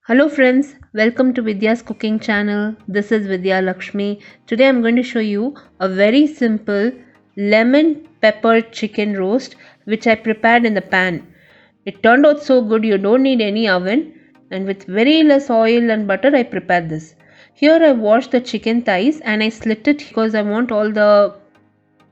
Hello friends, welcome to Vidya's cooking channel. This is Vidya Lakshmi. Today I'm going to show you a very simple lemon pepper chicken roast which I prepared in the pan. It turned out so good, you don't need any oven, and with very less oil and butter I prepared this. Here I washed the chicken thighs and I slit it because I want all the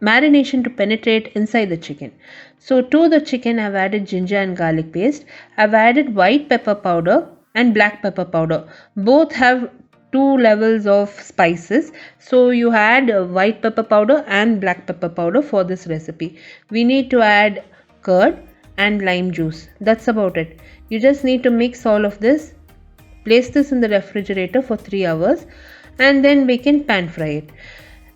marination to penetrate inside the chicken. So to the chicken I've added ginger and garlic paste. I've added white pepper powder and black pepper powder. Both have two levels of spices. So you add white pepper powder and black pepper powder for this recipe. We need to add curd and lime juice. That's about it. You just need to mix all of this. Place this in the refrigerator for 3 hours and then we can pan fry it.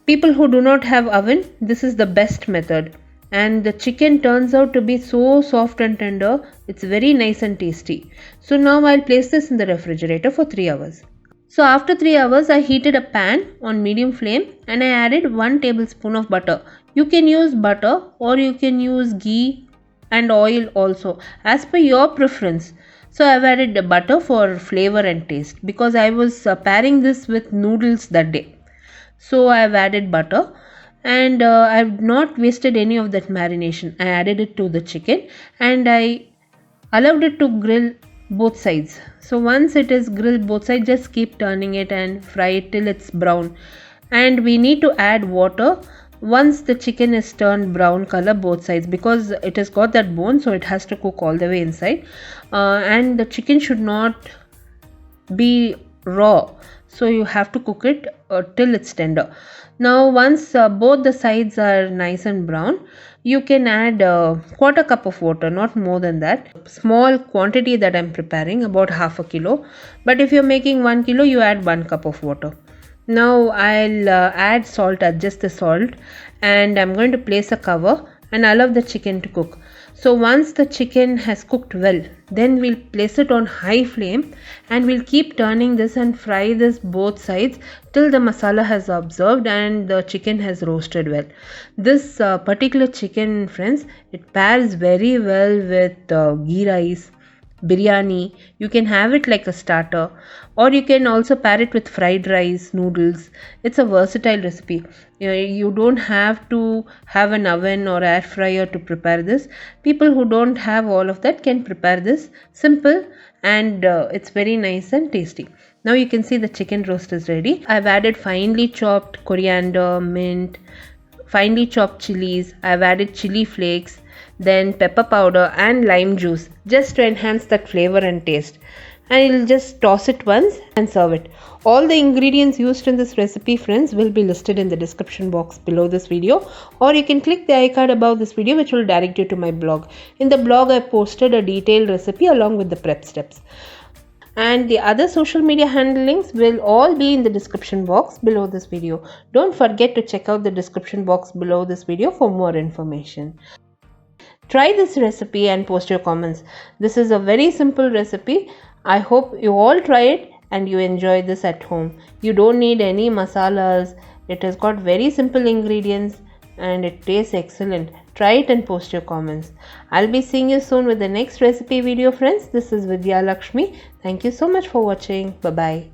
People who do not have oven, this is the best method. And the chicken turns out to be so soft and tender. It's very nice and tasty. So now I'll place this in the refrigerator for 3 hours. So after 3 hours, I heated a pan on medium flame and I added 1 tablespoon of butter. You can use butter or you can use ghee and oil also as per your preference. So I've added the butter for flavor and taste because I was pairing this with noodles that day. So I've added butter and I've not wasted any of that marination. I added it to the chicken and I allowed it to grill both sides. So once it is grilled both sides, just keep turning it and fry it till it's brown. And we need to add water once the chicken is turned brown color both sides because it has got that bone, so it has to cook all the way inside. And the chicken should not be raw, so you have to cook it till it's tender. Now once both the sides are nice and brown, you can add a quarter cup of water, not more than that. Small quantity that I'm preparing, about half a kilo, but if you're making 1 kilo, you add 1 cup of water. Now I'll add salt, adjust the salt, and I'm going to place a cover and allow the chicken to cook. So once the chicken has cooked well, then we'll place it on high flame and we'll keep turning this and fry this both sides till the masala has absorbed and the chicken has roasted well. This particular chicken, friends, it pairs very well with ghee rice, biryani. You can have it like a starter or you can also pair it with fried rice, noodles. It's a versatile recipe. You don't have to have an oven or air fryer to prepare this. People who don't have all of that can prepare this. Simple and it's very nice and tasty. Now you can see the chicken roast is ready. I've added finely chopped coriander, mint, finely chopped chilies. I've added chili flakes, then pepper powder and lime juice just to enhance that flavor and taste. And you'll just toss it once and serve it. All the ingredients used in this recipe, friends, will be listed in the description box below this video, or you can click the icon above this video which will direct you to my blog. In the blog I posted a detailed recipe along with the prep steps. And the other social media handle links will all be in the description box below this video. Don't forget to check out the description box below this video for more information. Try this recipe and post your comments. This is a very simple recipe. I hope you all try it and you enjoy this at home. You don't need any masalas. It has got very simple ingredients and it tastes excellent. Try it and post your comments. I'll be seeing you soon with the next recipe video, friends. This is Vidya Lakshmi. Thank you so much for watching. Bye-bye.